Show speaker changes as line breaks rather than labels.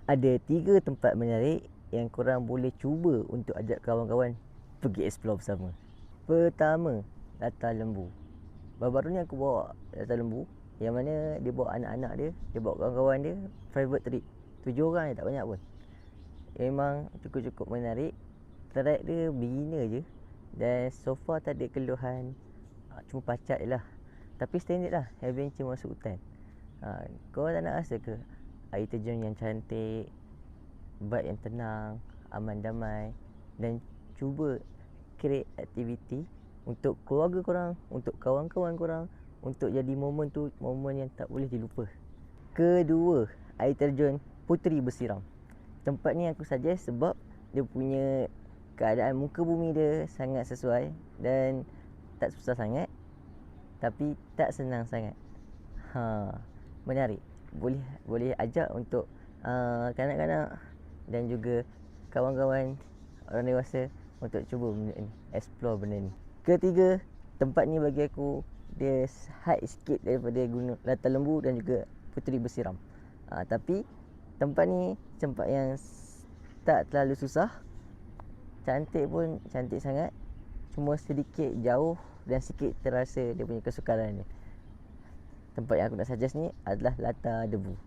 Ada 3 tempat menarik yang korang boleh cuba untuk ajak kawan-kawan pergi explore bersama. Pertama, Latar Lembu. Baru-baru ni aku bawa Latar Lembu, yang mana dia bawa anak-anak dia, dia bawa kawan-kawan dia, private trip. 7 orang je, tak banyak pun. Memang cukup-cukup menarik. Track dia beginner je, dan so far tak ada keluhan. Cuma pacat je lah. Tapi standard lah, adventure masuk hutan. Korang tak nak rasa ke air terjun yang cantik, vibe yang tenang, aman damai, dan cuba create aktiviti untuk keluarga korang, untuk kawan-kawan korang, untuk jadi momen tu momen yang tak boleh dilupa. Kedua, air terjun Puteri Bersiram. Tempat ni aku suggest sebab dia punya keadaan muka bumi dia sangat sesuai dan tak susah sangat, tapi tak senang sangat. Menarik. Boleh ajak untuk kanak-kanak dan juga kawan-kawan orang dewasa untuk cuba benda ni, explore benda ni. Ketiga, tempat ni bagi aku dia high sikit daripada Gunung Latar Lembu dan juga Puteri Bersiram. Tapi tempat ni tempat yang tak terlalu susah. Cantik pun cantik sangat. Cuma sedikit jauh dan sikit terasa dia punya kesukaran dia. Tempat yang aku nak suggest ni adalah Latar Debu.